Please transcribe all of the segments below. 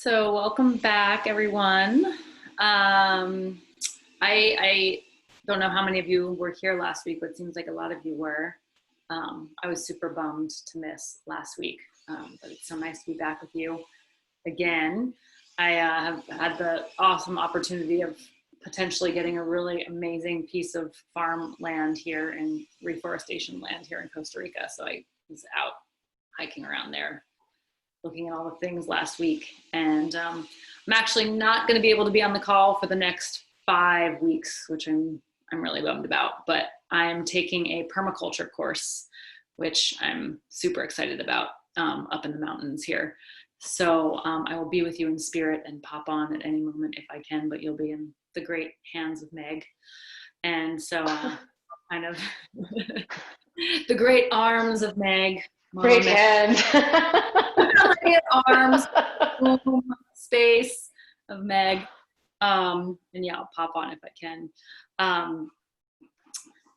So welcome back, everyone. I don't know how many of you were here last week, but it seems like a lot of you were. I was super bummed to miss last week, but it's so nice to be back with you again. I have had the awesome opportunity of potentially getting a really amazing piece of farm land here and reforestation land here in Costa Rica. So I was out hiking around there, looking at all the things last week. And I'm actually not going to be able to be on the call for the next 5 weeks, which I'm really bummed about. But I'm taking a permaculture course, which I'm super excited about, up in the mountains here. So I will be with you in spirit and pop on at any moment if I can, but you'll be in the great hands of Meg. And so kind of the great arms of Meg. Great hand. Arms, boom, space of Meg. And yeah, I'll pop on if I can. I'll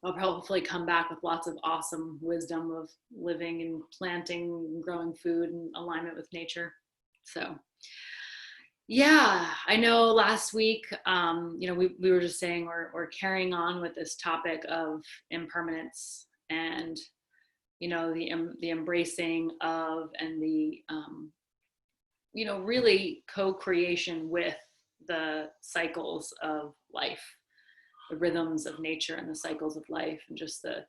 hopefully come back with lots of awesome wisdom of living and planting and growing food in alignment with nature. So yeah, I know last week, we were just saying we're carrying on with this topic of impermanence and the embracing of and the really co-creation with the cycles of life, the rhythms of nature and the cycles of life, and just the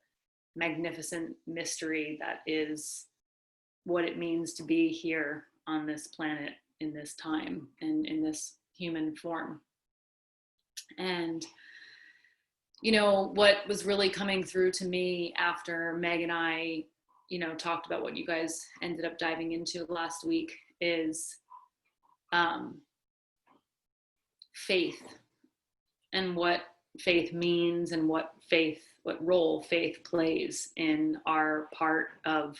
magnificent mystery that is what it means to be here on this planet in this time and in this human form. And what was really coming through to me after Meg and I talked about what you guys ended up diving into last week is faith, and what faith means, and what role faith plays in our part of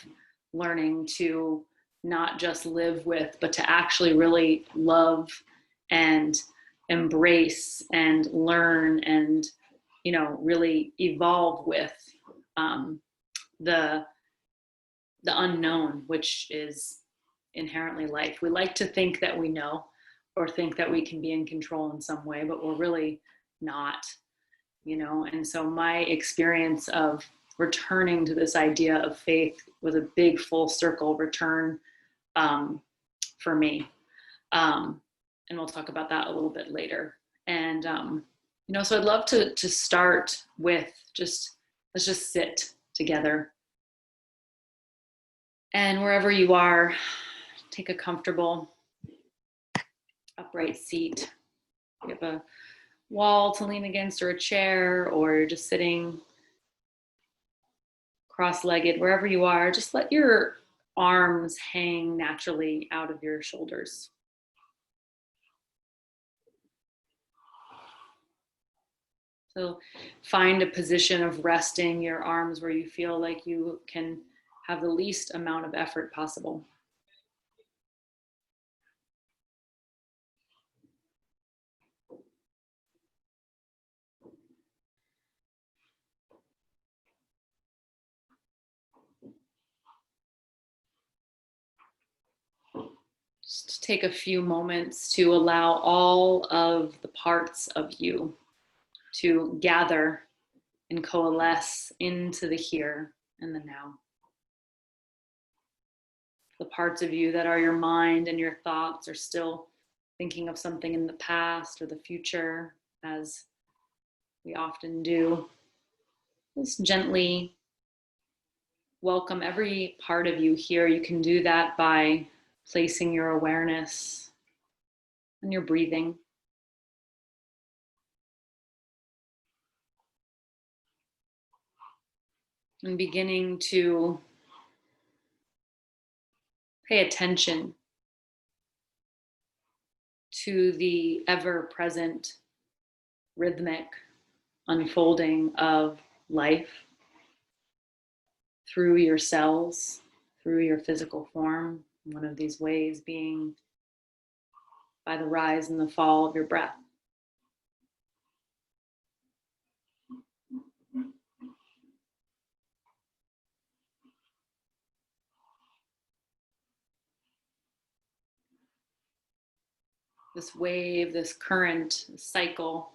learning to not just live with, but to actually really love and embrace and learn and really evolve with the unknown, which is inherently life. We like to think that we know or think that we can be in control in some way, but we're really not, and so my experience of returning to this idea of faith was a big full circle return for me, and we'll talk about that a little bit later. And so I'd love to start with let's just sit together. And wherever you are, take a comfortable upright seat. You have a wall to lean against or a chair, or you're just sitting cross-legged, wherever you are, just let your arms hang naturally out of your shoulders. So find a position of resting your arms where you feel like you can have the least amount of effort possible. Just take a few moments to allow all of the parts of you to gather and coalesce into the here and the now. The parts of you that are your mind and your thoughts are still thinking of something in the past or the future, as we often do. Just gently welcome every part of you here. You can do that by placing your awareness on your breathing. And beginning to pay attention to the ever-present rhythmic unfolding of life through your cells, through your physical form, one of these ways being by the rise and the fall of your breath. this wave, this current, this cycle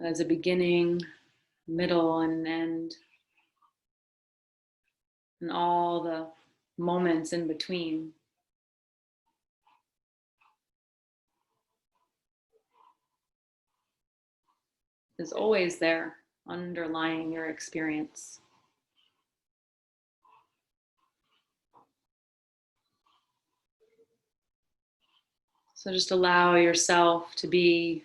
as a beginning, middle, and an end, and all the moments in between. Is always there underlying your experience. So just allow yourself to be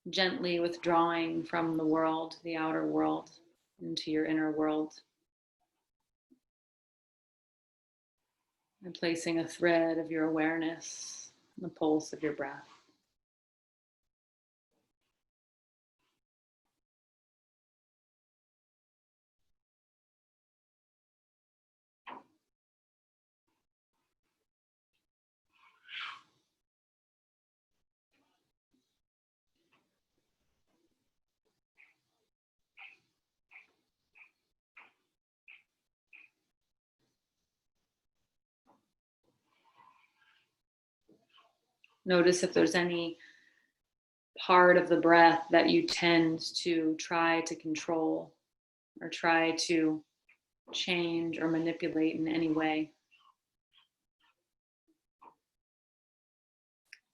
gently withdrawing from the world, the outer world, into your inner world. And placing a thread of your awareness on the pulse of your breath. Notice if there's any part of the breath that you tend to try to control or try to change or manipulate in any way.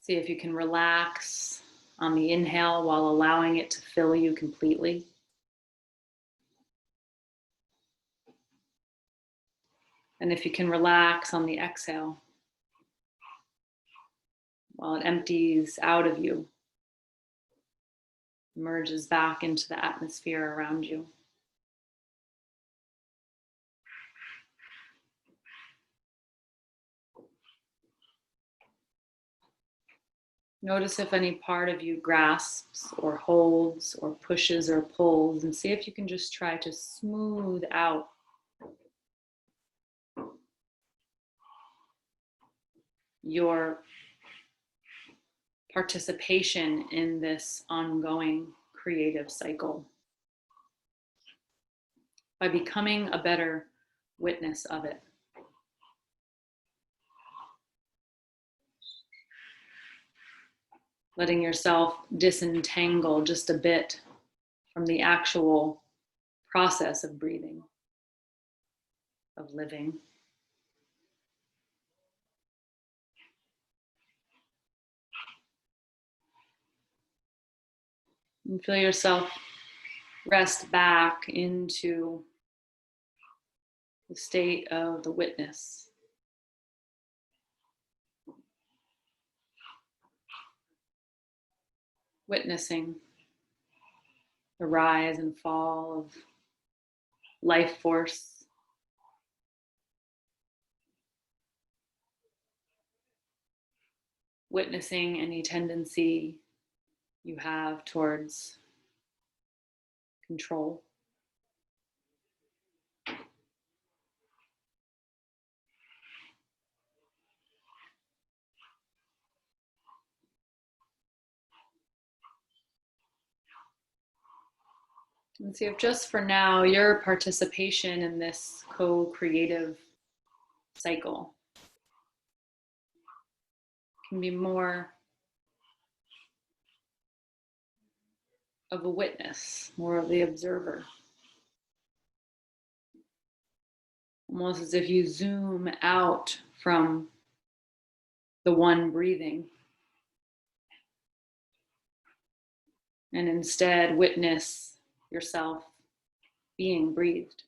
See if you can relax on the inhale while allowing it to fill you completely. And if you can relax on the exhale while it empties out of you, emerges back into the atmosphere around you. Notice if any part of you grasps or holds or pushes or pulls, and see if you can just try to smooth out your participation in this ongoing creative cycle by becoming a better witness of it. Letting yourself disentangle just a bit from the actual process of breathing, of living. And feel yourself rest back into the state of the witness. Witnessing the rise and fall of life force. Witnessing any tendency you have towards control. And see if just for now, your participation in this co-creative cycle can be more of a witness, more of the observer. Almost as if you zoom out from the one breathing and instead witness yourself being breathed.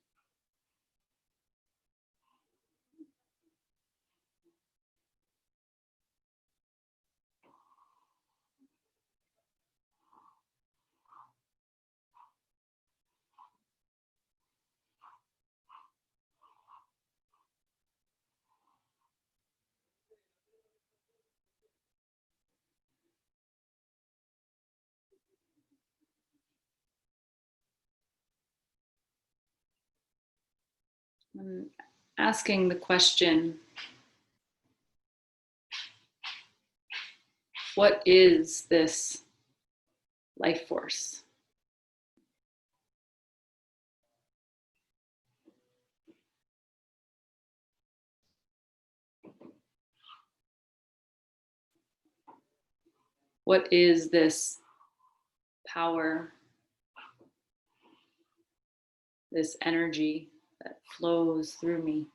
And asking the question, what is this life force? What is this power, this energy that flows through me,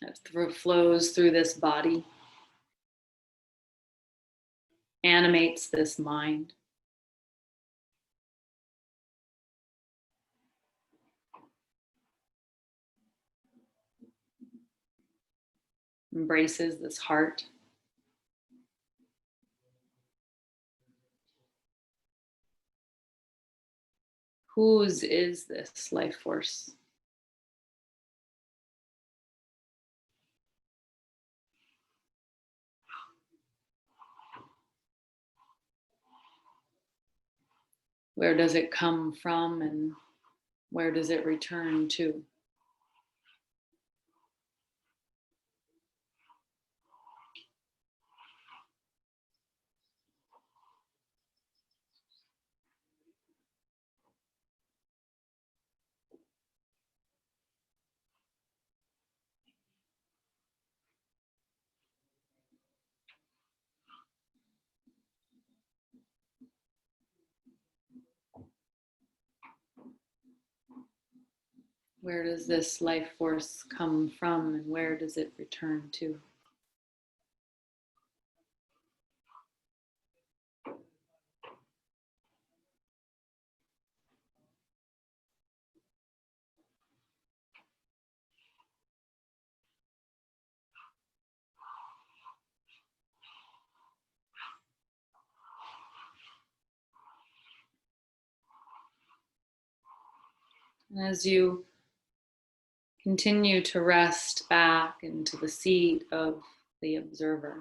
that flows through this body, animates this mind? Embraces this heart. Whose is this life force? Where does it come from and where does it return to? Where does this life force come from and where does it return to? And as you continue to rest back into the seat of the observer,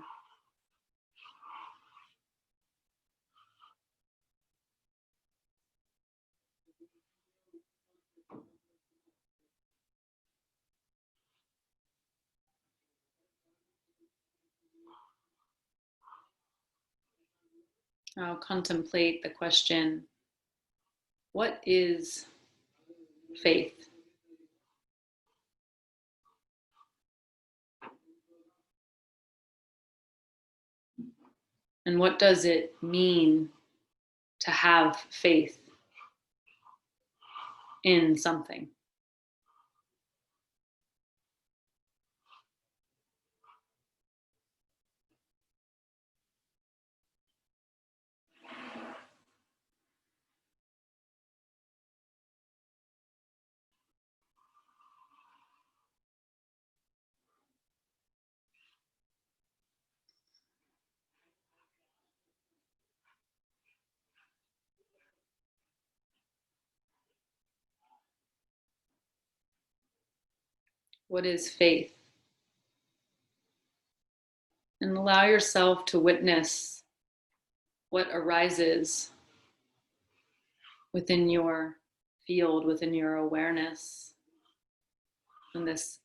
I'll contemplate the question, what is faith? And what does it mean to have faith in something? What is faith? And allow yourself to witness what arises within your field, within your awareness. And this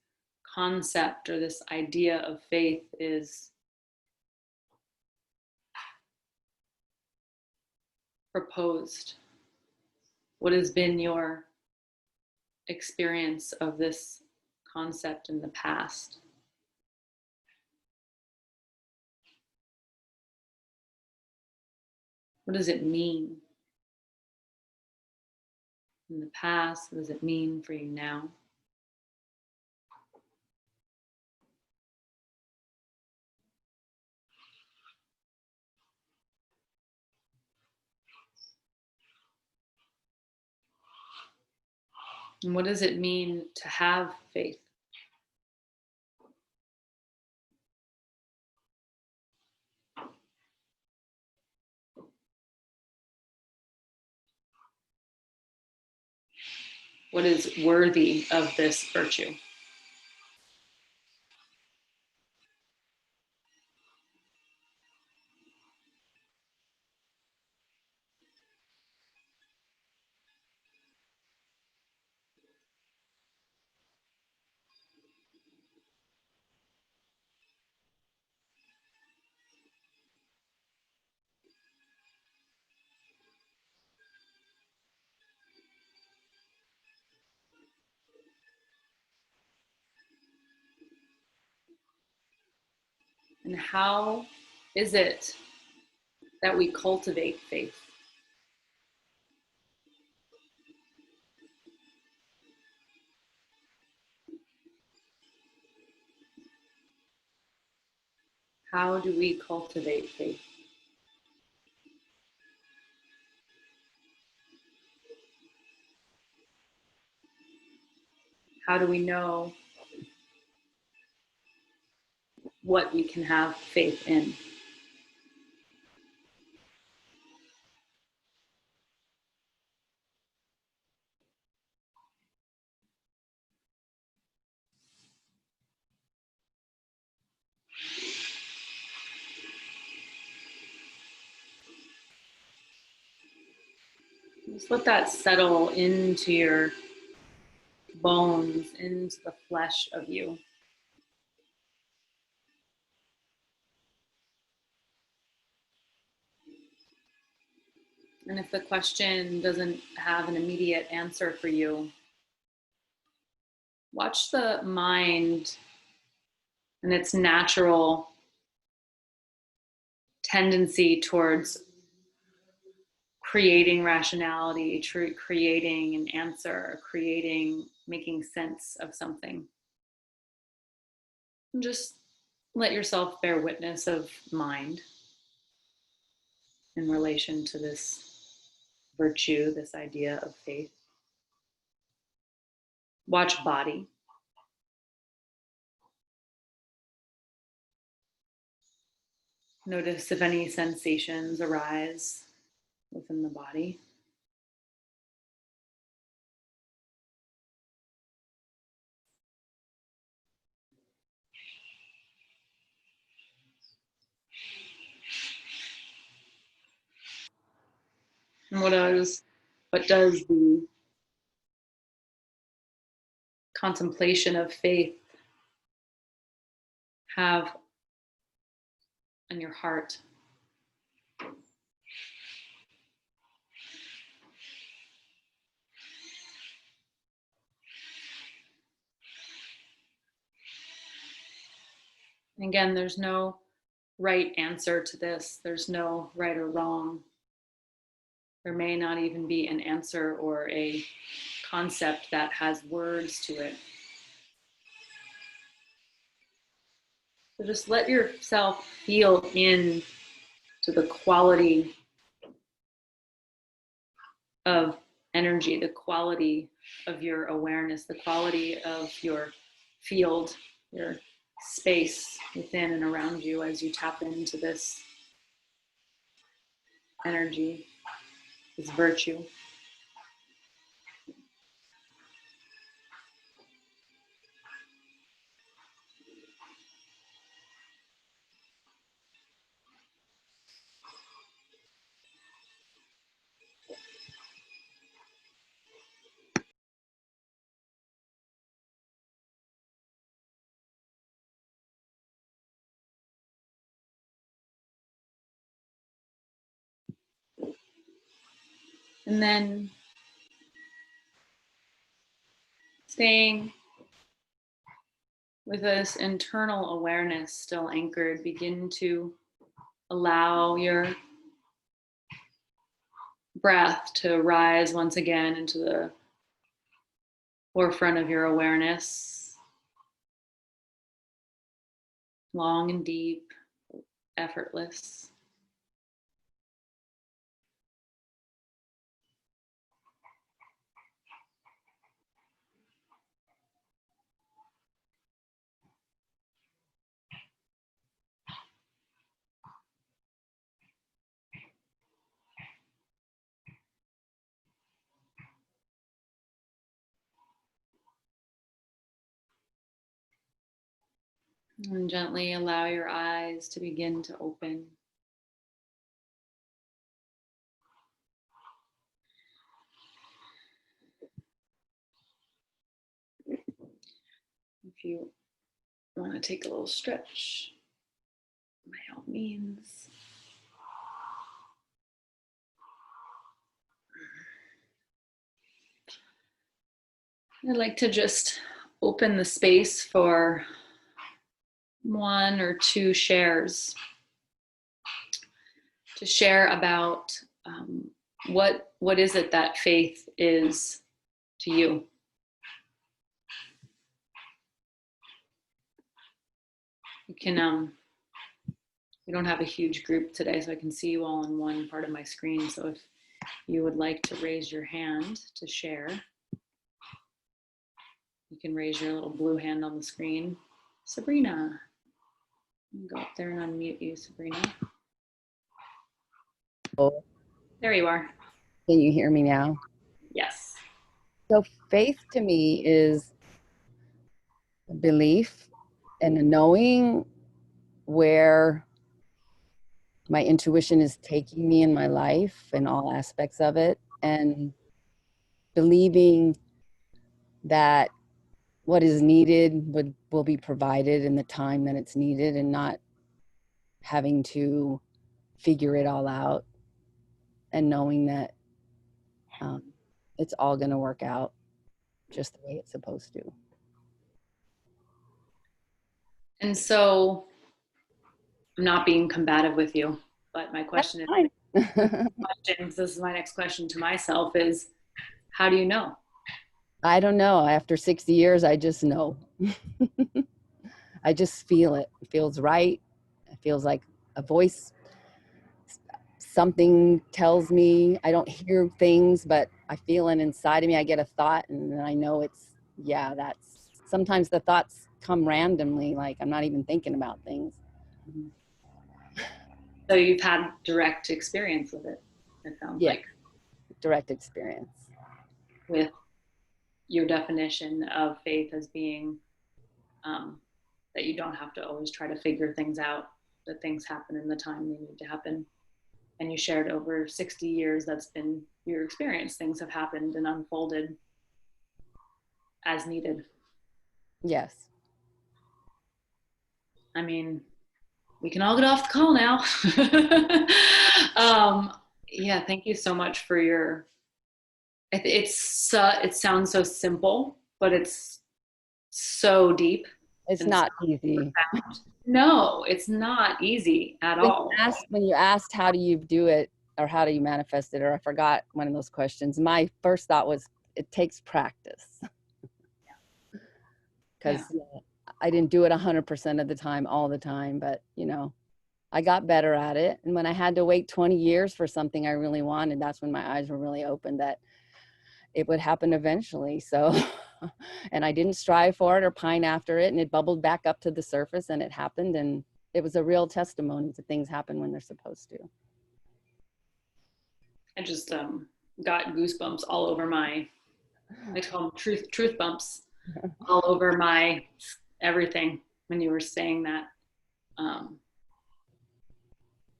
concept or this idea of faith is proposed. What has been your experience of this concept in the past? What does it mean in the past? What does it mean for you now? And what does it mean to have faith? What is worthy of this virtue? And how is it that we cultivate faith? How do we cultivate faith? How do we know what we can have faith in? Just let that settle into your bones, into the flesh of you. And if the question doesn't have an immediate answer for you, watch the mind and its natural tendency towards creating rationality, creating an answer, making sense of something. And just let yourself bear witness of mind in relation to this virtue, this idea of faith. Watch body. Notice if any sensations arise within the body. And what does the contemplation of faith have on your heart? Again, there's no right answer to this. There's no right or wrong. There may not even be an answer or a concept that has words to it. So just let yourself feel in to the quality of energy, the quality of your awareness, the quality of your field, your space within and around you as you tap into this energy, this virtue. And then staying with this internal awareness still anchored, begin to allow your breath to rise once again into the forefront of your awareness. Long and deep, effortless. And gently allow your eyes to begin to open. If you want to take a little stretch, by all means. I'd like to just open the space for one or two shares to share about what is it that faith is to you. You can we don't have a huge group today, so I can see you all on one part of my screen. So if you would like to raise your hand to share, you can raise your little blue hand on the screen. Sabrina, go up there and unmute you, Sabrina. Oh, there you are. can you hear me now? Yes. So faith to me is a belief and a knowing where my intuition is taking me in my life and all aspects of it, and believing that what is needed will be provided in the time that it's needed, and not having to figure it all out, and knowing that it's all going to work out just the way it's supposed to. And so I'm not being combative with you, but my question this is my next question to myself is, how do you know? I don't know. After 60 years, I just know. I just feel it. It feels right. It feels like a voice. Something tells me. I don't hear things, but I feel it inside of me. I get a thought, and then I know it's, yeah, that's, sometimes the thoughts come randomly, like I'm not even thinking about things. Mm-hmm. So you've had direct experience with it, it sounds like. Direct experience. With your definition of faith as being that you don't have to always try to figure things out, that things happen in the time they need to happen. And you shared over 60 years, that's been your experience. Things have happened and unfolded as needed. Yes. I mean, we can all get off the call now. Yeah, thank you so much for your, it sounds so simple, but it's so deep. It's not easy. Profound. No, it's not easy at all. When you asked how do you do it, or how do you manifest it, or I forgot one of those questions, my first thought was it takes practice. Because I didn't do it 100% of the time, all the time, but you know, I got better at it. And when I had to wait 20 years for something I really wanted, that's when my eyes were really open that it would happen eventually. So, and I didn't strive for it or pine after it, and it bubbled back up to the surface, and it happened, and it was a real testimony that things happen when they're supposed to. I just got goosebumps all over my, I call them truth bumps, all over my everything when you were saying that.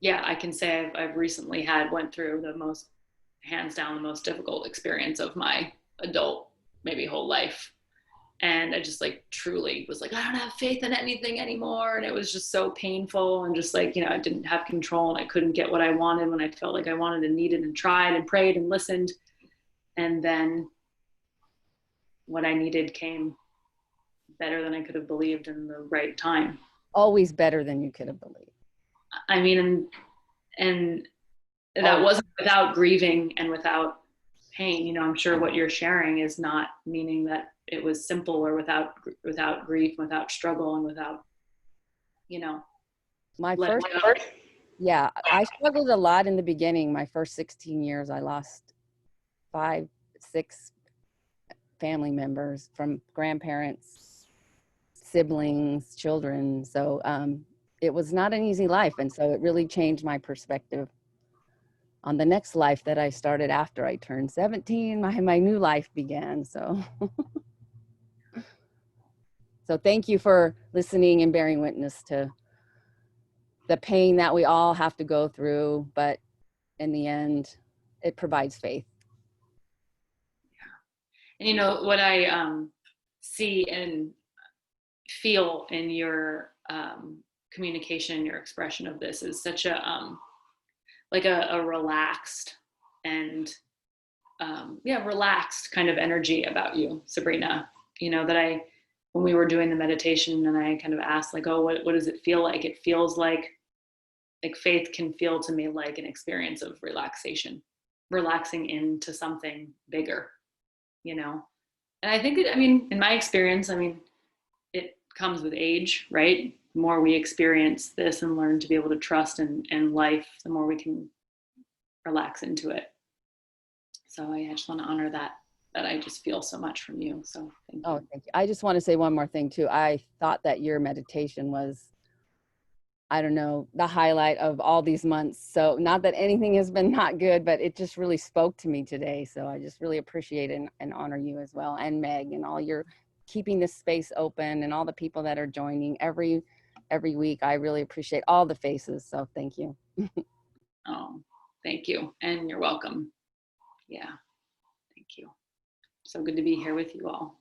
Yeah, I can say I've recently went through the most, hands down, the most difficult experience of my adult, maybe whole life. And I just like truly was like, I don't have faith in anything anymore. And it was just so painful. And just like, you know, I didn't have control, and I couldn't get what I wanted when I felt like I wanted and needed, and tried and prayed and listened. And then what I needed came better than I could have believed in the right time. Always better than you could have believed. I mean, and that wasn't without grieving and without pain. You know, I'm sure what you're sharing is not meaning that it was simple or without grief, without struggle, and without, you know. Yeah, I struggled a lot in the beginning. My first 16 years, I lost 5, 6 family members, from grandparents, siblings, children. So it was not an easy life. And so it really changed my perspective on the next life that I started after I turned 17. My new life began. So, so thank you for listening and bearing witness to the pain that we all have to go through. But in the end, it provides faith. Yeah. And you know, what I see and feel in your communication, your expression of this is such a like a relaxed and relaxed kind of energy about you, Sabrina. You know, that when we were doing the meditation and I kind of asked like, oh, what does it feel like? It feels like faith can feel to me like an experience of relaxation, relaxing into something bigger, you know? And I think, in my experience, it comes with age, right? The more we experience this and learn to be able to trust in life, the more we can relax into it. So I just want to honor that I just feel so much from you. So thank you. Oh, thank you. I just want to say one more thing too. I thought that your meditation was, I don't know, the highlight of all these months. So not that anything has been not good, but it just really spoke to me today. So I just really appreciate and honor you as well. And Meg, and all your keeping this space open, and all the people that are joining every week. I really appreciate all the faces. So thank you. Oh, thank you. And you're welcome. Yeah. Thank you. So good to be here with you all.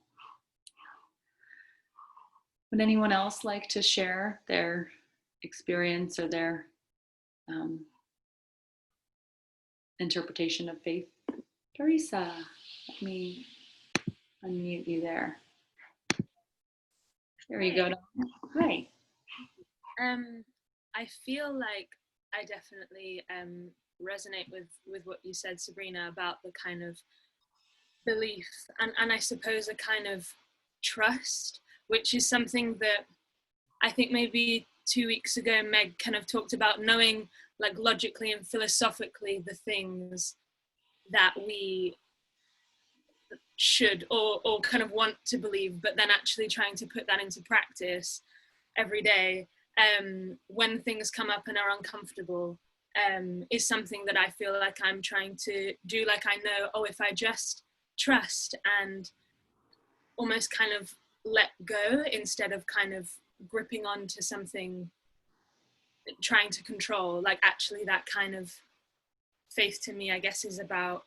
Would anyone else like to share their experience or their interpretation of faith? Teresa, let me unmute you there. There you go. Hi. I feel like I definitely resonate with what you said, Sabrina, about the kind of belief and I suppose a kind of trust, which is something that I think maybe 2 weeks ago Meg kind of talked about, knowing like logically and philosophically the things that we should or kind of want to believe, but then actually trying to put that into practice every day when things come up and are uncomfortable is something that I feel like I'm trying to do. Like I know, oh, if I just trust and almost kind of let go instead of kind of gripping on to something, trying to control, like actually that kind of faith to me, I guess, is about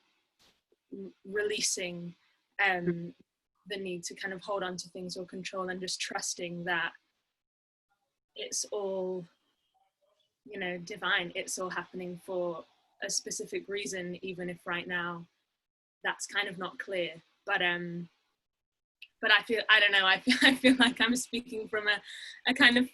releasing the need to kind of hold on to things or control, and just trusting that it's all, you know, divine. It's all happening for a specific reason, even if right now that's kind of not clear. But I feel, I don't know, I feel like I'm speaking from a kind of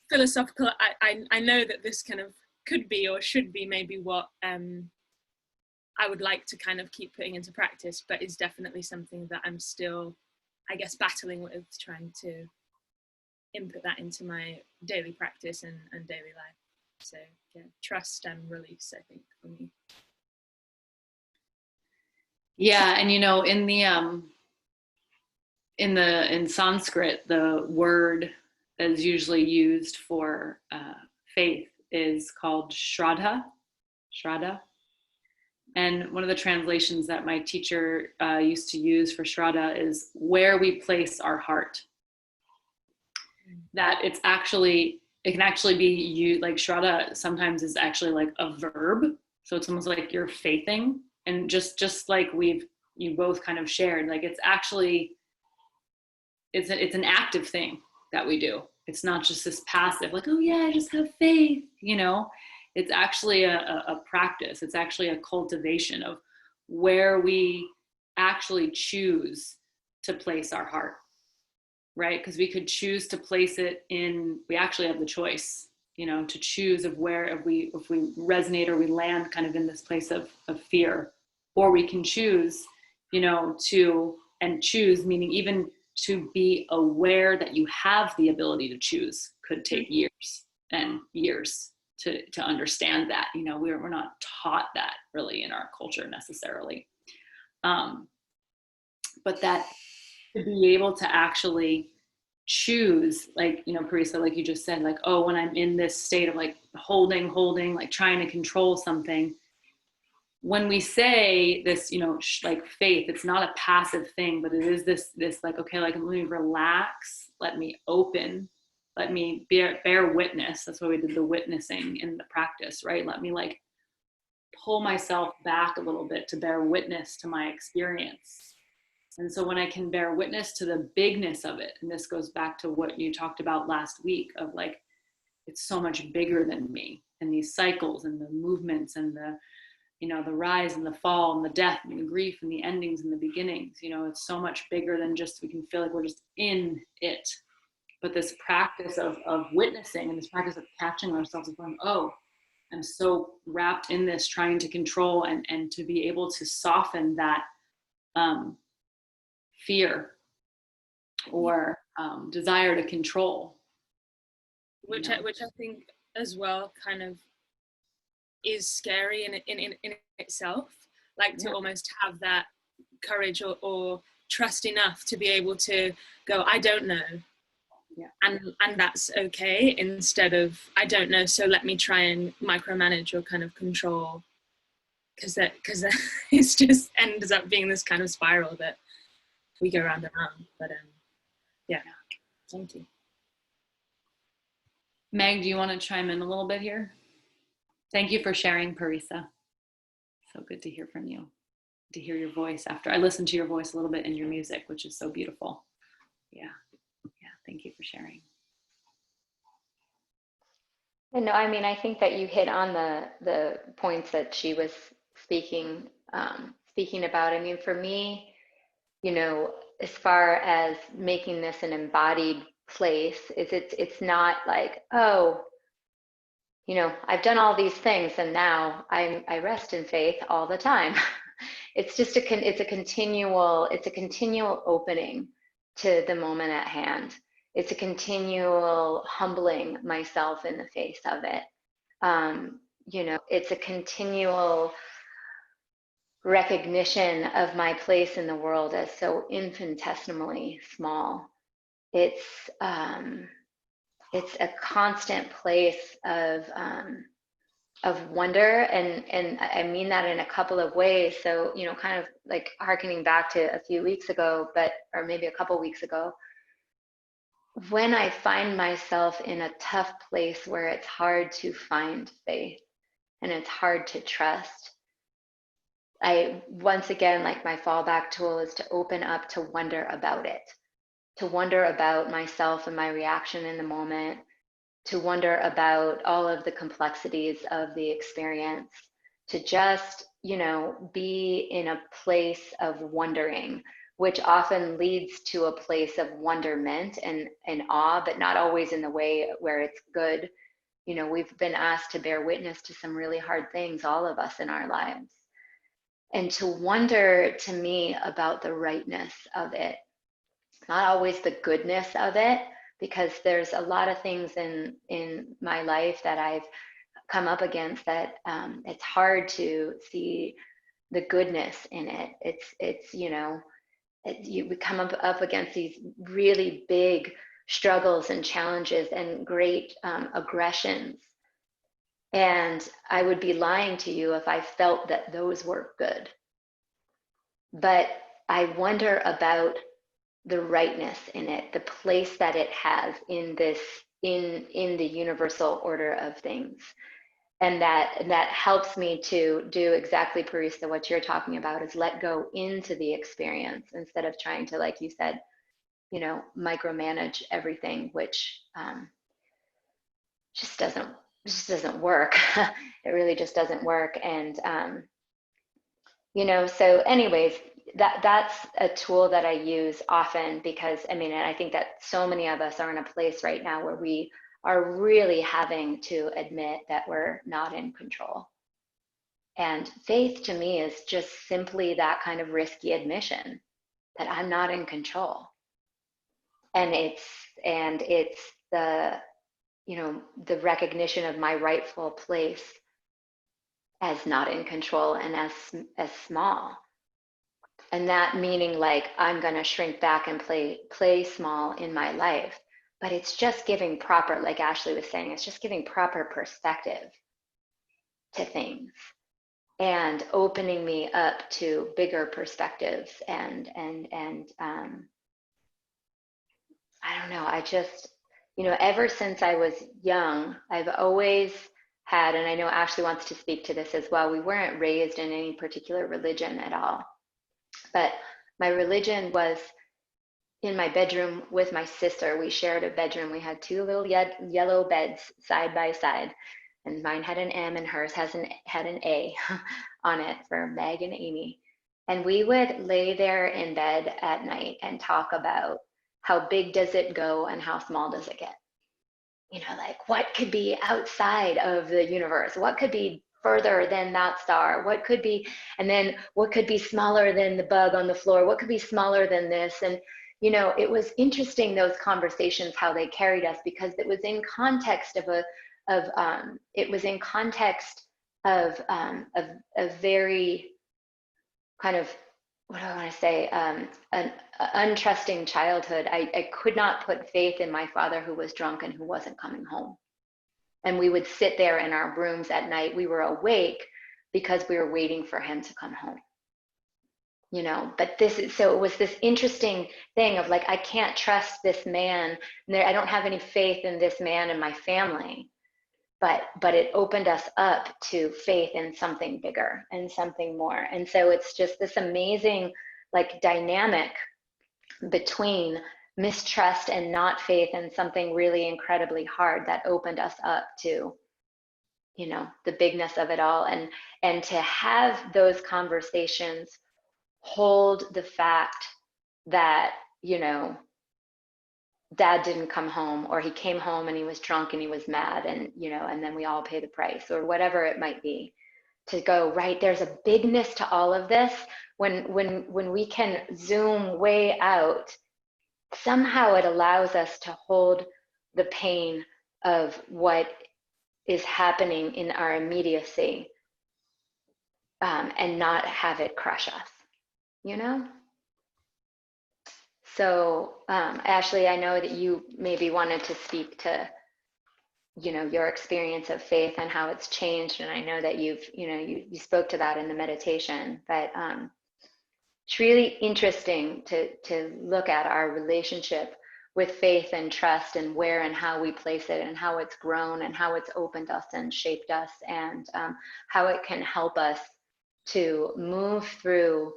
philosophical, I know that this kind of could be or should be maybe what I would like to kind of keep putting into practice, but it's definitely something that I'm still, I guess, battling with, trying to input that into my daily practice and daily life. So yeah, trust and release, I think, for me. Yeah, and you know, in Sanskrit, the word that is usually used for faith is called Shraddha. And one of the translations that my teacher used to use for Shraddha is where we place our heart. That it can actually be used, like Shraddha sometimes is actually like a verb. So it's almost like you're faithing. And just like you both kind of shared, like it's actually, it's an active thing that we do. It's not just this passive, like, oh yeah, I just have faith, you know. It's actually a practice. It's actually a cultivation of where we actually choose to place our heart, right? Because we could choose to place it in, we actually have the choice, you know, to choose of where, if we resonate or we land kind of in this place of fear, or we can choose, you know, choose, meaning even to be aware that you have the ability to choose could take years and years to understand that, you know, we're not taught that really in our culture necessarily. But that to be able to actually choose, like, you know, Parisa, like you just said, like, oh, when I'm in this state of like holding, like trying to control something, when we say this, you know, like faith, it's not a passive thing, but it is this like, okay, like let me relax, let me open, let me bear witness. That's why we did the witnessing in the practice, right? Let me like pull myself back a little bit to bear witness to my experience. And so when I can bear witness to the bigness of it, and this goes back to what you talked about last week of like, it's so much bigger than me, and these cycles and the movements and the you know, the rise and the fall and the death and the grief and the endings and the beginnings. You know, it's so much bigger than just, we can feel like we're just in it. But this practice of witnessing, and this practice of catching ourselves and going, oh, I'm so wrapped in this, trying to control, and to be able to soften that fear or desire to control. Which I think as well kind of is scary in itself, like to almost have that courage or trust enough to be able to go, I don't know. Yeah. And that's okay, instead of I don't know, so let me try and micromanage or kind of control, because that it's just ends up being this kind of spiral that we go round and round. But yeah, thank you. Meg, do you want to chime in a little bit here? Thank you for sharing, Parisa. So good to hear from you, to hear your voice after I listened to your voice a little bit in your music, which is so beautiful. Yeah, thank you for sharing. And no, I mean, I think that you hit on the points that she was speaking about. I mean, for me, you know, as far as making this an embodied place, it's not like, oh, you know, I've done all these things and now I rest in faith all the time. It's just it's a continual opening to the moment at hand. It's a continual humbling myself in the face of it. You know, it's a continual recognition of my place in the world as so infinitesimally small. It's a constant place of wonder, and I mean that in a couple of ways. So, you know, kind of like hearkening back to a few weeks ago, or maybe a couple weeks ago, when I find myself in a tough place where it's hard to find faith and it's hard to trust, I, once again, like my fallback tool is to open up to wonder about it, to wonder about myself and my reaction in the moment, to wonder about all of the complexities of the experience, to just, you know, be in a place of wondering, which often leads to a place of wonderment and awe, but not always in the way where it's good. You know, we've been asked to bear witness to some really hard things, all of us in our lives. And to wonder, to me, about the rightness of it, not always the goodness of it, because there's a lot of things in my life that I've come up against that it's hard to see the goodness in it. It's you know, we come up against these really big struggles and challenges and great aggressions. And I would be lying to you if I felt that those were good. But I wonder about the rightness in it, the place that it has in this, in the universal order of things. And that helps me to do exactly, Parisa, what you're talking about, is let go into the experience instead of trying to, like you said, you know, micromanage everything, which just doesn't work. It really just doesn't work. And you know, so anyways, that's a tool that I use often, because I mean, and I think that so many of us are in a place right now where we are really having to admit that we're not in control. And faith to me is just simply that kind of risky admission that I'm not in control. And it's the, you know, the recognition of my rightful place as not in control and as small. And that meaning, like, I'm going to shrink back and play small in my life. But it's just giving proper, like Ashleigh was saying, it's just giving proper perspective to things and opening me up to bigger perspectives. And I don't know, I just, you know, ever since I was young, I've always had, and I know Ashleigh wants to speak to this as well, we weren't raised in any particular religion at all. But my religion was in my bedroom with my sister. We shared a bedroom. We had two little yellow beds side by side, and mine had an M and hers had an A on it for Meg and Amy. And we would lay there in bed at night and talk about how big does it go and how small does it get? You know, like what could be outside of the universe? What could be further than that star? What could be, and then what could be smaller than the bug on the floor? What could be smaller than this? And, you know, it was interesting, those conversations, how they carried us, because it was in context of a very kind of, what do I want to say, an untrusting childhood. I could not put faith in my father, who was drunk and who wasn't coming home. And we would sit there in our rooms at night. We were awake because we were waiting for him to come home. You know, but so it was this interesting thing of like, I can't trust this man. I don't have any faith in this man and my family. But it opened us up to faith in something bigger and something more. And so it's just this amazing like dynamic between mistrust and not faith in something really incredibly hard that opened us up to, you know, the bigness of it all. And to have those conversations hold the fact that, you know, dad didn't come home, or he came home and he was drunk and he was mad, and, you know, and then we all pay the price, or whatever it might be, to go, right, there's a bigness to all of this. When we can zoom way out, somehow it allows us to hold the pain of what is happening in our immediacy, and not have it crush us, you know? So, Ashleigh, I know that you maybe wanted to speak to, you know, your experience of faith and how it's changed. And I know that you spoke to that in the meditation, but it's really interesting to look at our relationship with faith and trust, and where and how we place it, and how it's grown, and how it's opened us and shaped us, and how it can help us to move through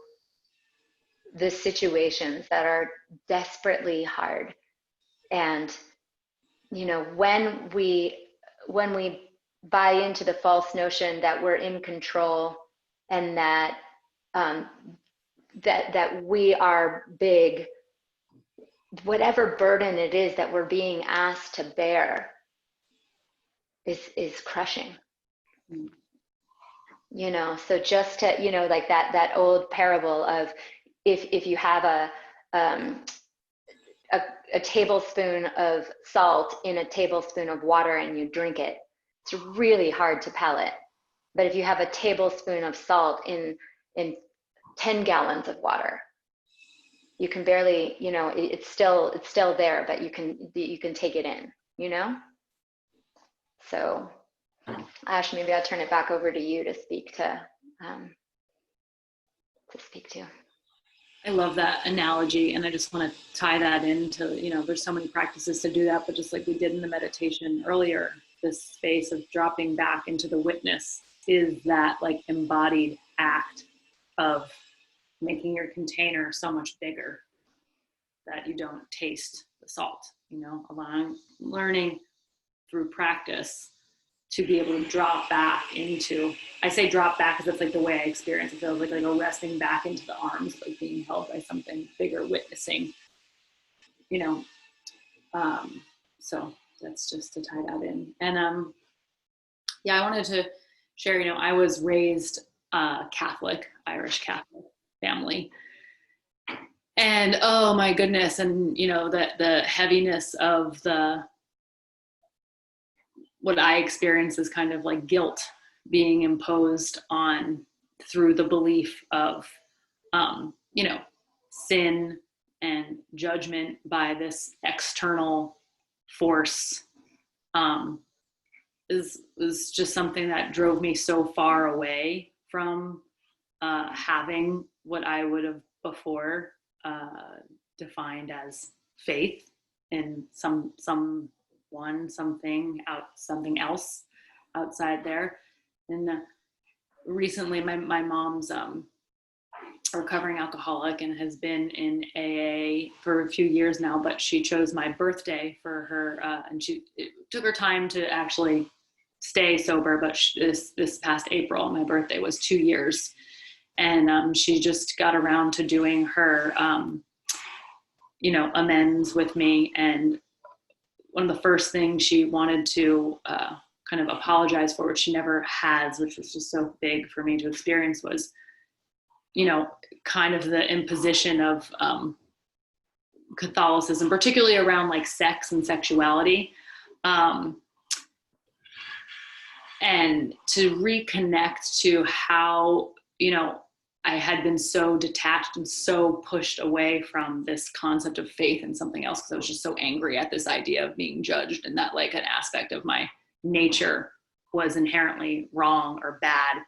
the situations that are desperately hard. And, you know, when we buy into the false notion that we're in control, and that that we are big, whatever burden it is that we're being asked to bear is crushing. You know, so just to, you know, like that old parable of, if you have a tablespoon of salt in a tablespoon of water and you drink it, it's really hard to palate. But if you have a tablespoon of salt in 10 gallons of water, you can barely, you know, it's still there, but you can take it in, you know? So Ash, maybe I'll turn it back over to you to speak to. I love that analogy, and I just want to tie that into, you know, there's so many practices to do that, but just like we did in the meditation earlier, this space of dropping back into the witness is that like embodied act of making your container so much bigger that you don't taste the salt, you know, learning through practice to be able to drop back into, I say drop back because that's like the way I experience it. It feels like a resting back into the arms, like being held by something bigger, witnessing, you know. So that's just to tie that in. And yeah, I wanted to share, you know, I was raised Catholic, Irish Catholic family. And oh my goodness, and you know, the heaviness of what I experience is kind of like guilt being imposed on through the belief of, you know, sin and judgment by this external force, is just something that drove me so far away from having what I would have before defined as faith in something else outside there. And recently my mom's a recovering alcoholic and has been in AA for a few years now, but she chose my birthday for her, and it took her time to actually stay sober, but this past April, my birthday was 2 years. And she just got around to doing her, amends with me. And one of the first things she wanted to kind of apologize for, which she never has, which was just so big for me to experience, was, kind of the imposition of Catholicism, particularly around like sex and sexuality. And to reconnect to how, I had been so detached and so pushed away from this concept of faith and something else, because I was just so angry at this idea of being judged, and that like an aspect of my nature was inherently wrong or bad.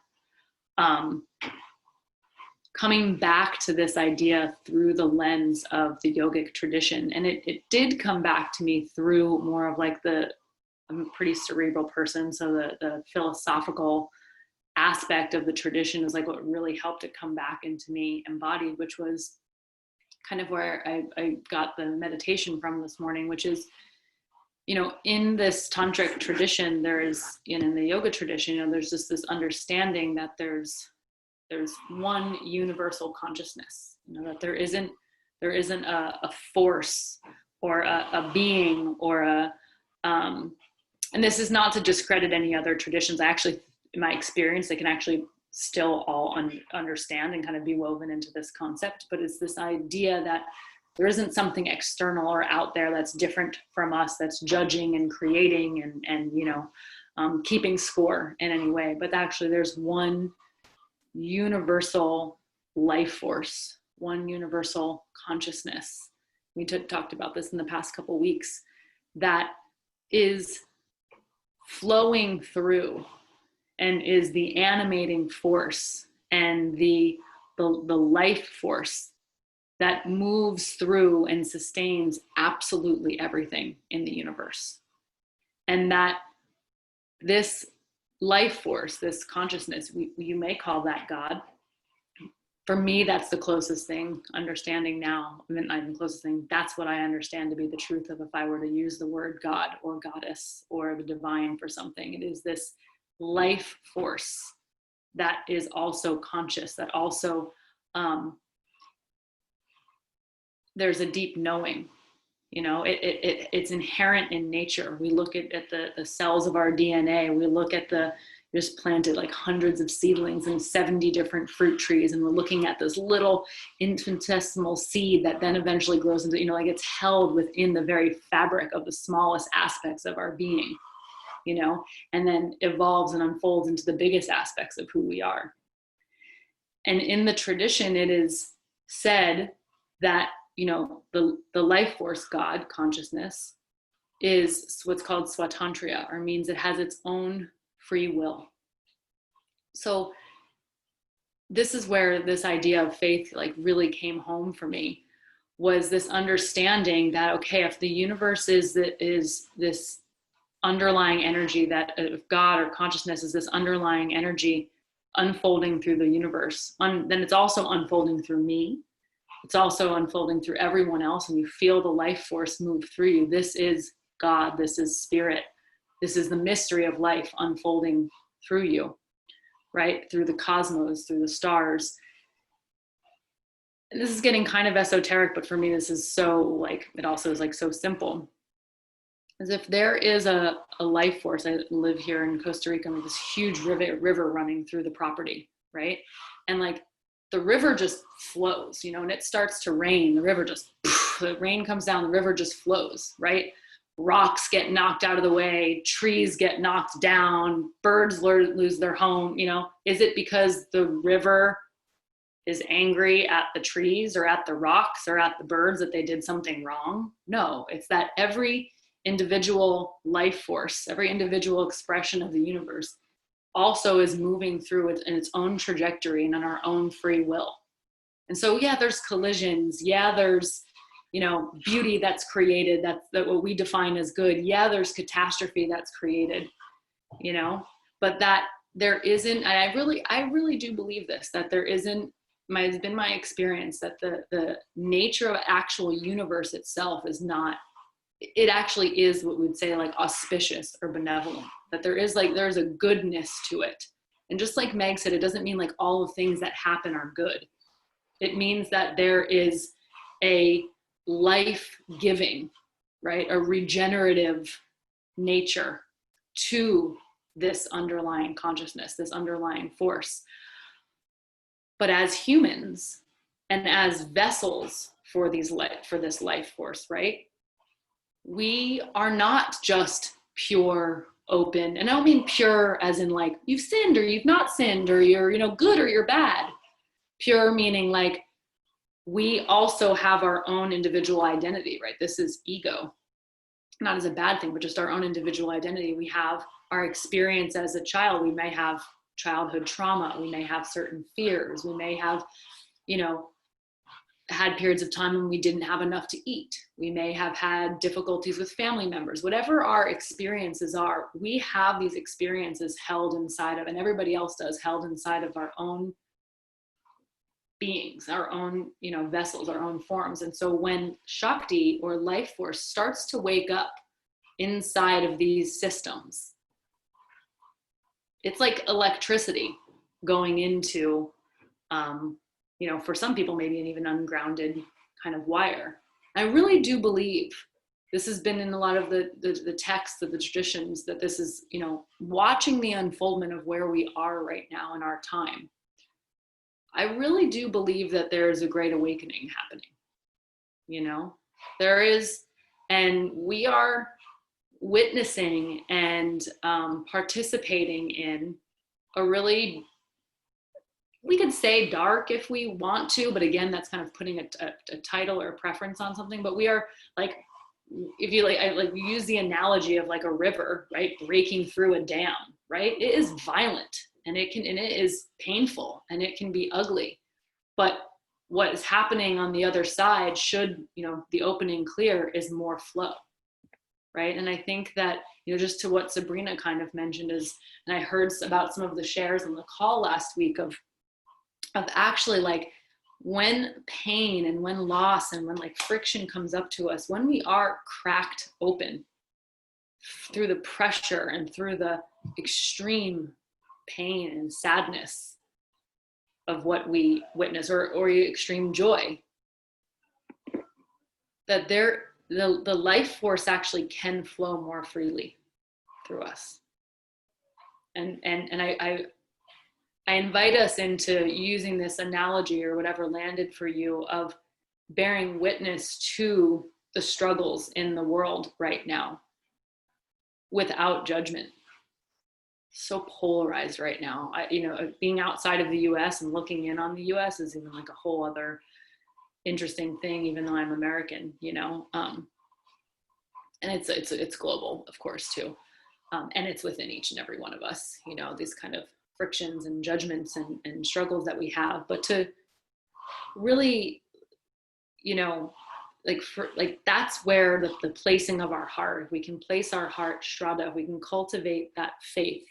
Coming back to this idea through the lens of the yogic tradition. And it did come back to me through more of like I'm a pretty cerebral person, so the philosophical aspect of the tradition is like what really helped it come back into me embodied, which was kind of where I got the meditation from this morning, which is, in this tantric tradition, there's, in the yoga tradition, there's just this understanding that there's one universal consciousness, that there isn't a force or a being or and this is not to discredit any other traditions. I actually, in my experience, they can actually still all understand and kind of be woven into this concept, but it's this idea that there isn't something external or out there that's different from us, that's judging and creating and keeping score in any way, but actually there's one universal life force, one universal consciousness. We talked about this in the past couple of weeks, that is flowing through and is the animating force and the life force that moves through and sustains absolutely everything in the universe. And that this life force, this consciousness, you may call that God. For me, that's the closest thing, understanding now, not even closest thing, that's what I understand to be the truth of if I were to use the word God or goddess or the divine for something. It is this life force that is also conscious, that also, there's a deep knowing, it's inherent in nature. We look at the cells of our DNA, we look at just planted like hundreds of seedlings and 70 different fruit trees, and we're looking at this little infinitesimal seed that then eventually grows into, it's held within the very fabric of the smallest aspects of our being, and then evolves and unfolds into the biggest aspects of who we are. And in the tradition, it is said that, the life force, God, consciousness, is what's called swatantriya, or means it has its own free will. So this is where this idea of faith like really came home for me, was this understanding that, okay, if the universe is this underlying energy, that if God or consciousness is this underlying energy unfolding through the universe, then it's also unfolding through me. It's also unfolding through everyone else, and you feel the life force move through you. This is God, this is spirit. This is the mystery of life unfolding through you, right? Through the cosmos, through the stars. And this is getting kind of esoteric, but for me, this is so it also is so simple. As if there is a life force. I live here in Costa Rica with this huge river running through the property, right? And the river just flows, and it starts to rain. The rain comes down, the river just flows, right? Rocks get knocked out of the way, trees get knocked down, birds lose their home, Is it because the river is angry at the trees or at the rocks or at the birds that they did something wrong? No, it's that every individual life force, every individual expression of the universe also is moving through it in its own trajectory and on our own free will. And so, yeah, there's collisions. Yeah, there's, beauty that's created. That's what we define as good. Yeah, there's catastrophe that's created, but that there isn't, and I really do believe this, that there isn't, it's been my experience that the nature of actual universe itself is not it actually is what we'd say like auspicious or benevolent, that there's a goodness to it. And just like Meg said, it doesn't mean like all the things that happen are good. It means that there is a life-giving, right, a regenerative nature to this underlying consciousness, this underlying force. But as humans and as vessels for this life force, right, we are not just pure, open. And I don't mean pure as in like you've sinned or you've not sinned, or you're, good or you're bad. Pure meaning like we also have our own individual identity, right? This is ego, not as a bad thing, but just our own individual identity. We have our experience as a child. We may have childhood trauma. We may have certain fears. We may have, had periods of time when we didn't have enough to eat. We may have had difficulties with family members. Whatever our experiences are, we have these experiences held inside of, and everybody else does, held inside of our own beings, our own, vessels, our own forms. And so when Shakti or life force starts to wake up inside of these systems, it's like electricity going into, for some people, maybe an even ungrounded kind of wire. I really do believe this has been in a lot of the texts of the traditions, that this is, watching the unfoldment of where we are right now in our time. I really do believe that there is a great awakening happening. There is, and we are witnessing and participating in a really, we could say dark if we want to, but again, that's kind of putting a title or a preference on something. But we are like, if you like, I use the analogy of like a river, right, breaking through a dam, right? It is violent, and it is painful, and it can be ugly. But what is happening on the other side, should the opening clear, is more flow, right? And I think that just to what Sabrina kind of mentioned is, and I heard about some of the shares on the call last week of actually like when pain and when loss and when like friction comes up to us, when we are cracked open through the pressure and through the extreme pain and sadness of what we witness, or extreme joy, that the life force actually can flow more freely through us. And I invite us into using this analogy or whatever landed for you of bearing witness to the struggles in the world right now without judgment. So polarized right now. Being outside of the US and looking in on the US is even like a whole other interesting thing, even though I'm American, and it's global, of course, too. And it's within each and every one of us, these kind of frictions and judgments and struggles that we have. But to really, that's where the placing of our heart, if we can place our heart, Shraddha, if we can cultivate that faith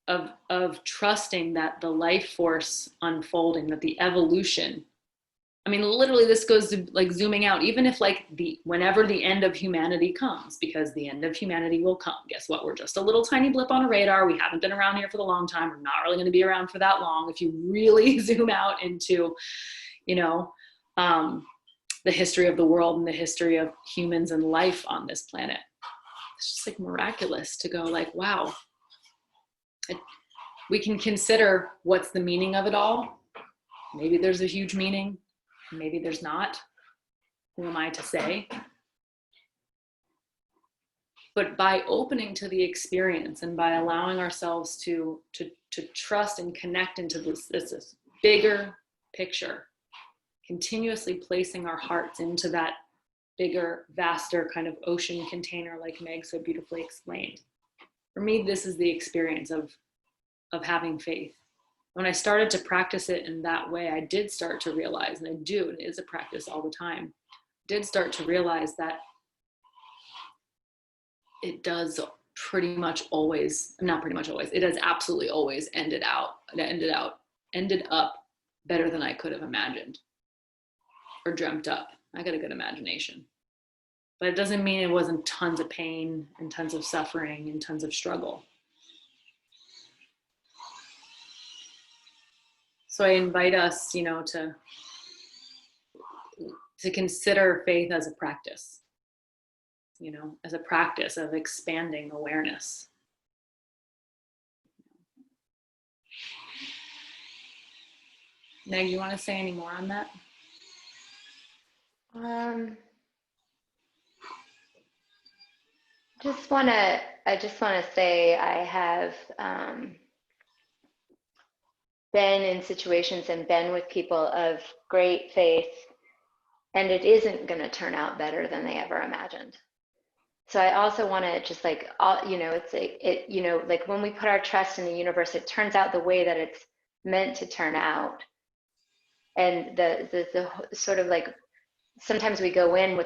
of trusting that the life force unfolding, that the evolution, I mean, literally this goes to like zooming out, even if like whenever the end of humanity comes, because the end of humanity will come. Guess what? We're just a little tiny blip on a radar. We haven't been around here for the long time. We're not really going to be around for that long. If you really zoom out into, the history of the world and the history of humans and life on this planet, it's just like miraculous to go like, wow, we can consider what's the meaning of it all. Maybe there's a huge meaning. Maybe there's not. Who am I to say? But by opening to the experience and by allowing ourselves to trust and connect into this bigger picture, continuously placing our hearts into that bigger, vaster kind of ocean container, like Meg so beautifully explained. For me, this is the experience of having faith. When I started to practice it in that way, I did start to realize, and I do, it is a practice all the time, did start to realize that it does pretty much always, not pretty much always, it has absolutely always ended up better than I could have imagined or dreamt up. I got a good imagination. but it doesn't mean it wasn't tons of pain and tons of suffering and tons of struggle. So I invite us, you know, to consider faith as a practice, you know, as a practice of expanding awareness. Meg, you want to say any more on that? I just want to say I have been in situations and been with people of great faith, and it isn't going to turn out better than they ever imagined. So I also want to just like, you know, you know, like when we put our trust in the universe, it turns out the way that it's meant to turn out. And the sort of like, sometimes we go in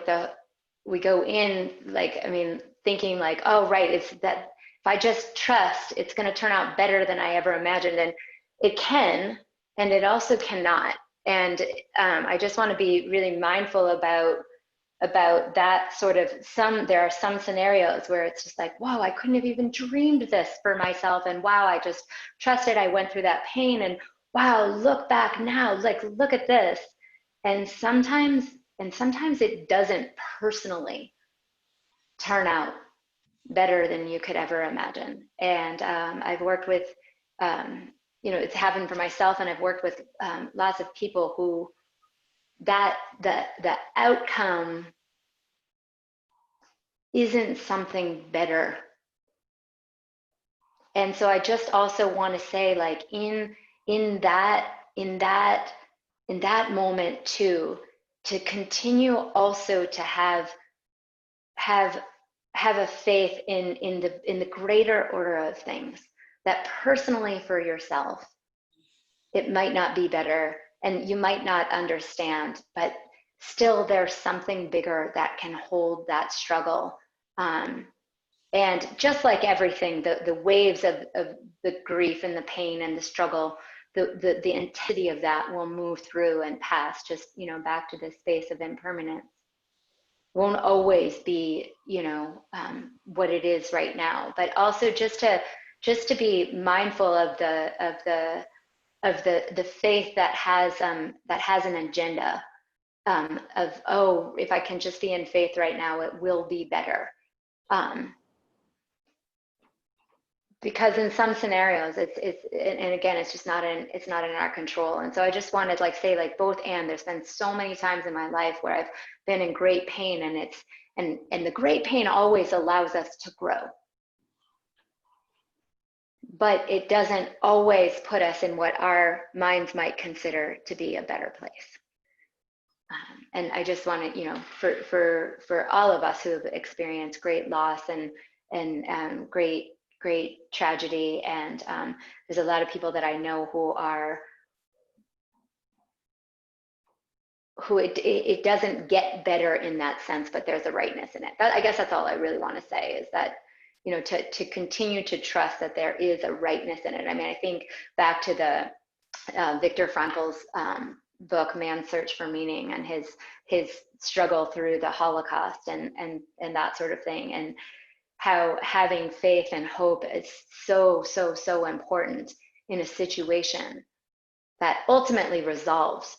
like, I mean, thinking like, oh, right, it's that if I just trust, it's going to turn out better than I ever imagined. And it can, and it also cannot. And I just want to be really mindful about that sort of there are some scenarios where it's just like, wow, I couldn't have even dreamed this for myself. And wow, I just trusted, I went through that pain, and wow, look back now, like, look at this. And sometimes it doesn't personally turn out better than you could ever imagine. And I've worked with, you know, it's happened for myself, and I've worked with lots of people who the outcome isn't something better. And so I just also want to say, like, in that moment too, to continue also to have a faith in the greater order of things, that personally for yourself, it might not be better and you might not understand, but still there's something bigger that can hold that struggle. And just like everything, the waves of the grief and the pain and the struggle, the intensity of that will move through and pass. Just, you know, back to the space of impermanence. Won't always be, you know, what it is right now, but also just to be mindful of the faith that has an agenda, of, oh, if I can just be in faith right now, it will be better. Because in some scenarios, and again, it's just not in our control. And so I just wanted to like say, like, both, and there's been so many times in my life where I've been in great pain, and the great pain always allows us to grow, but it doesn't always put us in what our minds might consider to be a better place. And I just want to, you know, for all of us who have experienced great loss and great tragedy, and there's a lot of people that I know who it doesn't get better in that sense, but there's a rightness in it. I guess that's all I really want to say, is that, you know, to continue to trust that there is a rightness in it. I mean, I think back to the Viktor Frankl's book, Man's Search for Meaning, and his struggle through the Holocaust and that sort of thing, and how having faith and hope is so important in a situation that ultimately resolves,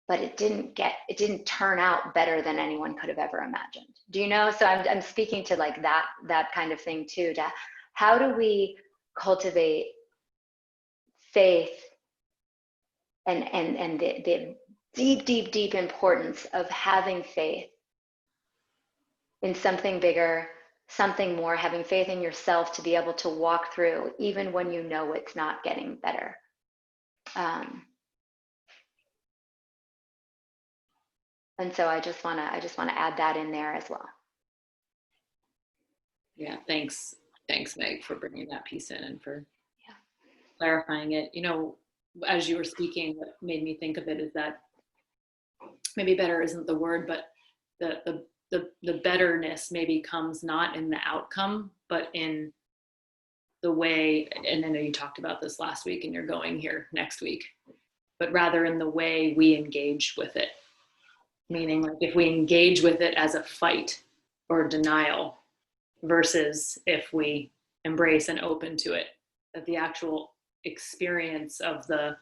but it didn't turn out better than anyone could have ever imagined. Do you know? So I'm speaking to like that kind of thing too, to how do we cultivate faith and the deep importance of having faith in something bigger, something more, having faith in yourself to be able to walk through even when you know it's not getting better. And so I just want to add that in there as well. Yeah, thanks Meg, for bringing that piece in and for clarifying it. You know, as you were speaking, what made me think of it is that maybe better isn't the word, but the betterness maybe comes not in the outcome, but in the way, and I know you talked about this last week and you're going here next week, but rather in the way we engage with it. Meaning, like, if we engage with it as a fight, or denial, versus if we embrace and open to it, that the actual experience of the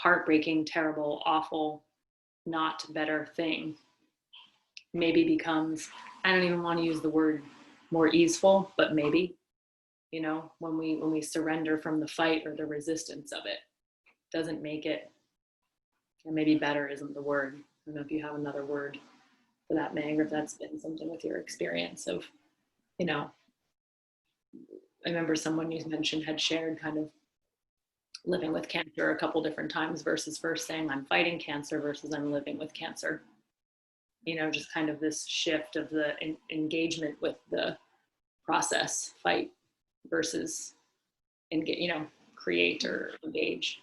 heartbreaking, terrible, awful, not better thing maybe becomes, I don't even want to use the word more easeful, but maybe, you know, when we surrender from the fight or the resistance of it, doesn't make it, or maybe better isn't the word. I don't know if you have another word for that, Meg, or if that's been something with your experience of, you know, I remember someone you mentioned had shared kind of living with cancer a couple different times versus first saying I'm fighting cancer versus I'm living with cancer. You know, just kind of this shift of the engagement with the process, fight versus you know, create or engage.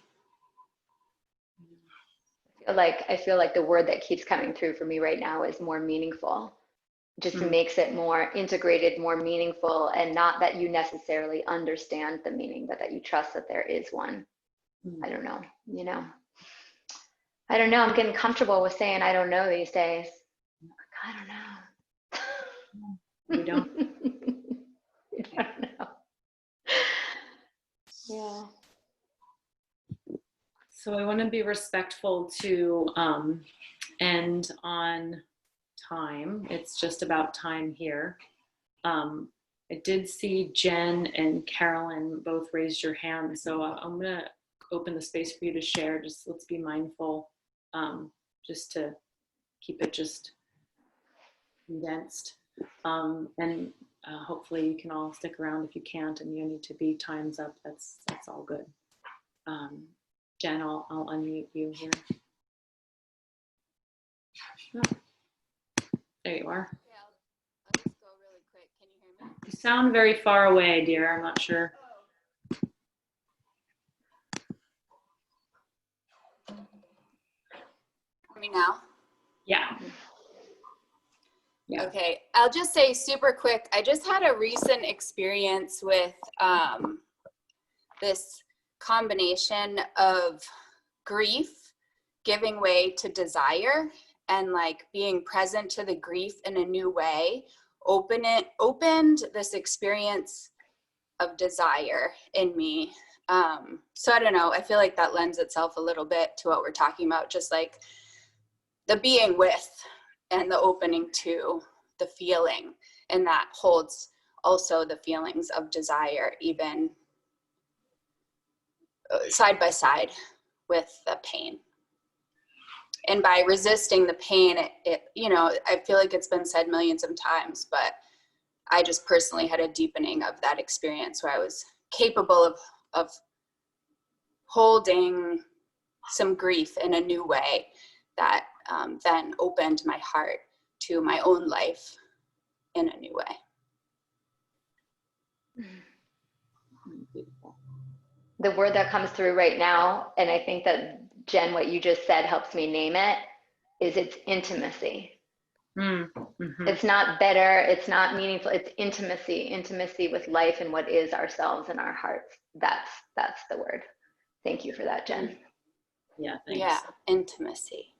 I feel like the word that keeps coming through for me right now is more meaningful. Just makes it more integrated, more meaningful, and not that you necessarily understand the meaning, but that you trust that there is one. I don't know, you know. I don't know. I'm getting comfortable with saying I don't know these days. I don't know. We don't. We don't know. Yeah. So I want to be respectful to end on time. It's just about time here. I did see Jen and Carolyn both raised your hand, so I'm going to open the space for you to share. Just let's be mindful, just to keep it just condensed. And hopefully you can all stick around. If you can't and you need to be time's up, that's all good. Jen, I'll unmute you here. Oh, there you are. Yeah, I'll just go really quick. Can you hear me? You sound very far away, dear. I'm not sure. Hear me now? Yeah. Yeah. Okay, I'll just say super quick. I just had a recent experience with this combination of grief giving way to desire, and like being present to the grief in a new way opened this experience of desire in me. So I don't know, I feel like that lends itself a little bit to what we're talking about, just like the being with and the opening to the feeling, and that holds also the feelings of desire, even side by side with the pain. And by resisting the pain, it, you know, I feel like it's been said millions of times, but I just personally had a deepening of that experience where I was capable of holding some grief in a new way that then opened my heart to my own life in a new way. The word that comes through right now, and I think that Jen, what you just said helps me name it, is it's intimacy. Mm-hmm. It's not better, it's not meaningful, it's intimacy with life and what is ourselves and our hearts. That's the word. Thank you for that, Jen. Yeah, thanks. Yeah, intimacy.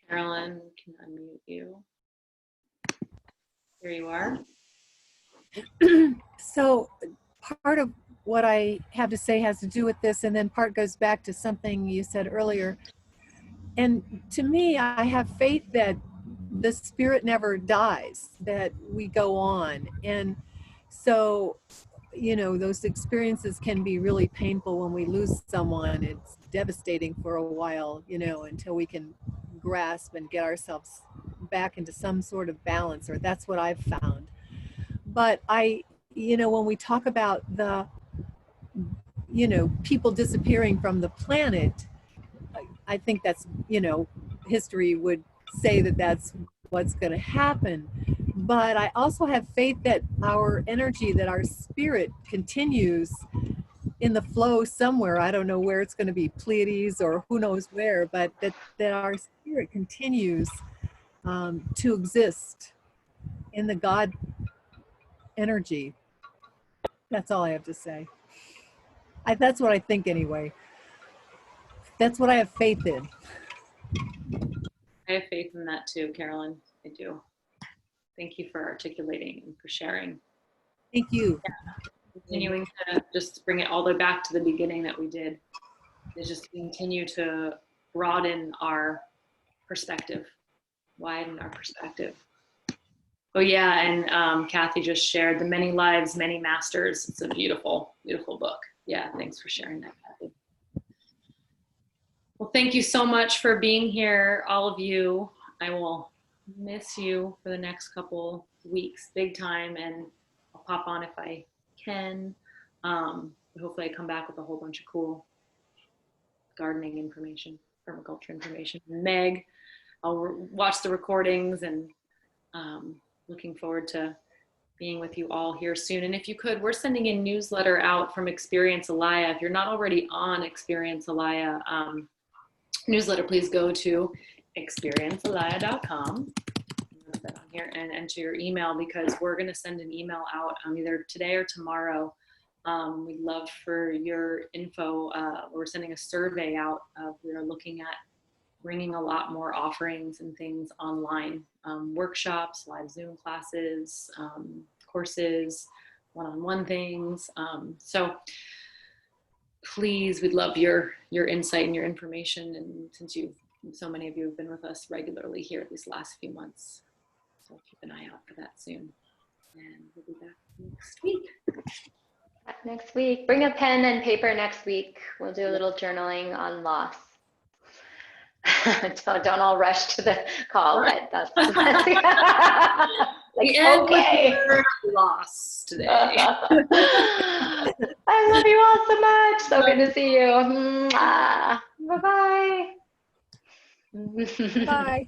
Carolyn, can I unmute you? Here you are. So part of what I have to say has to do with this, and then part goes back to something you said earlier. And to me, I have faith that the spirit never dies, that we go on. And so, you know, those experiences can be really painful when we lose someone. It's devastating for a while, you know, until we can grasp and get ourselves back into some sort of balance, or that's what I've found. But you know, when we talk about the, you know, people disappearing from the planet, I think that's, you know, history would say that that's what's going to happen. But I also have faith that our energy, that our spirit continues in the flow somewhere. I don't know where it's going to be, Pleiades or who knows where, but that our spirit continues to exist in the God energy. That's all I have to say. That's what I think anyway. that's what I have faith in. I have faith in that too, Carolyn. I do. Thank you for articulating and for sharing. Thank you. Continuing to just bring it all the way back to the beginning that we did, is just continue to broaden our perspective, widen our perspective. Oh yeah, and Kathy just shared The Many Lives, Many Masters. It's a beautiful, beautiful book. Yeah, thanks for sharing that, Kathy. Well, thank you so much for being here, all of you. I will miss you for the next couple weeks, big time, and I'll pop on if I can. Hopefully I come back with a whole bunch of cool gardening information, permaculture information. Meg, I'll watch the recordings, and looking forward to being with you all here soon. And if you could, we're sending a newsletter out from Experience Ashleigh. If you're not already on Experience Ashleigh newsletter, please go to experienceashleigh.com on here and enter your email, because we're going to send an email out either today or tomorrow. We'd love for your info. We're sending a survey out. We are looking at bringing a lot more offerings and things online, workshops, live Zoom classes, courses, one-on-one things. So please, we'd love your insight and your information. And since so many of you have been with us regularly here these last few months, so keep an eye out for that soon. And we'll be back next week. Next week. Bring a pen and paper next week. We'll do a little journaling on loss. Don't all rush to the call, but that's like, okay. Loss today. I love you all so much. So good to see you. Bye-bye. Bye.